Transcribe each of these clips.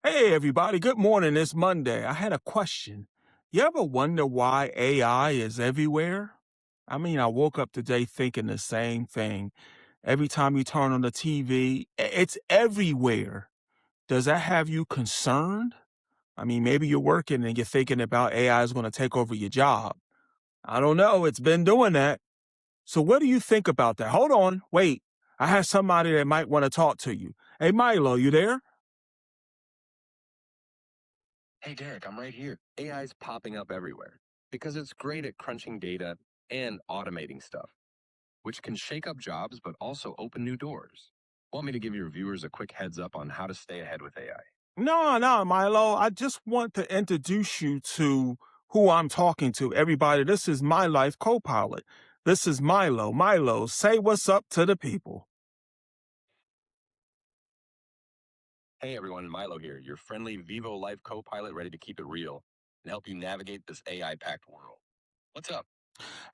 Hey, everybody. Good morning. It's Monday. I had a question. You ever wonder why AI is everywhere? I mean, I woke up today thinking the same thing. Every time you turn on the TV, it's everywhere. Does that have you concerned? I mean, maybe you're working and you're thinking about AI is going to take over your job. I don't know. It's been doing that. So, what do you think about that? Hold on. Wait. I have somebody that might want to talk to you. Hey, Milo, you there? Hey Derek, I'm right here. AI is popping up everywhere because it's great at crunching data and automating stuff, which can shake up jobs but also open new doors. Want me to give your viewers a quick heads up on how to stay ahead with AI? No, no, Milo. I just want to introduce you to who I'm talking to. Everybody, this is my Life CoPilot. This is Milo. Milo, say what's up to the people. Hey everyone, Milo here, your friendly Vivo Life co-pilot ready to keep it real and help you navigate this AI-packed world. What's up?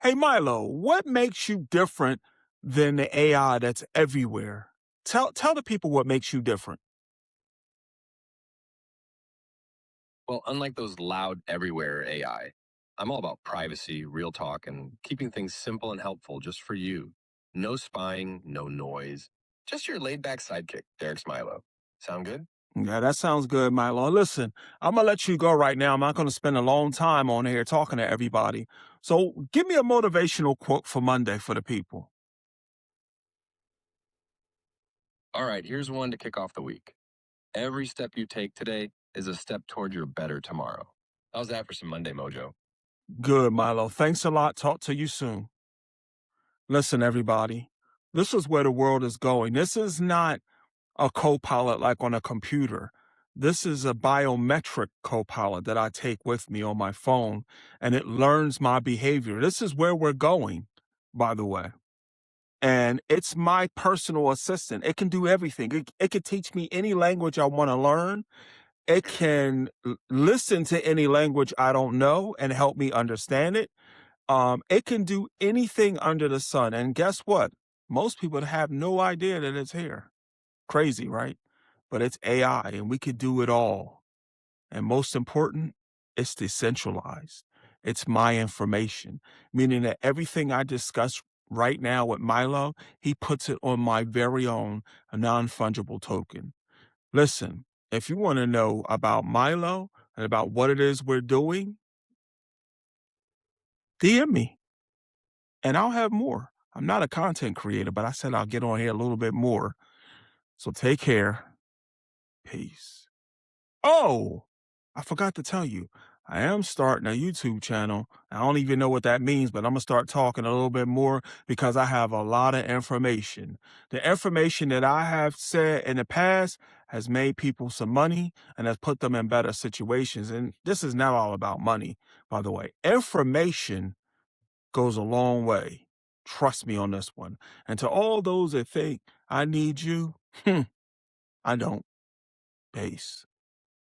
Hey, Milo, what makes you different than the AI that's everywhere? Tell the people what makes you different. Well, unlike those loud everywhere AI, I'm all about privacy, real talk, and keeping things simple and helpful just for you. No spying, no noise. Just your laid back sidekick, Derek Smilo. Sound good? Yeah, that sounds good, Milo. Listen, I'm gonna let you go right now. I'm not gonna spend a long time on here talking to everybody. So give me a motivational quote for Monday for the people. All right, here's one to kick off the week. Every step you take today is a step toward your better tomorrow. How's that for some Monday mojo? Good, Milo. Thanks a lot. Talk to you soon. Listen, everybody, this is where the world is going. This is not a co-pilot like on a computer. This is a biometric co-pilot that I take with me on my phone, and it learns my behavior. This is where we're going, by the way. And it's my personal assistant. It can do everything. It can teach me any language I want to learn. It can listen to any language I don't know and help me understand it. It can do anything under the sun. And guess what? Most people have no idea that it's here. Crazy, right? But it's AI and we could do it all. And most important, it's decentralized. It's my information, meaning that everything I discuss right now with Milo, he puts it on my very own non fungible token. Listen, if you want to know about Milo and about what it is we're doing, DM me. And I'll have more. I'm not a content creator, but I said I'll get on here a little bit more. So take care. Peace. Oh, I forgot to tell you, I am starting a YouTube channel. I don't even know what that means, but I'm going to start talking a little bit more because I have a lot of information. The information that I have said in the past has made people some money and has put them in better situations. And this is not all about money, by the way. Information goes a long way. Trust me on this one. And to all those that think I need you, I don't. Peace.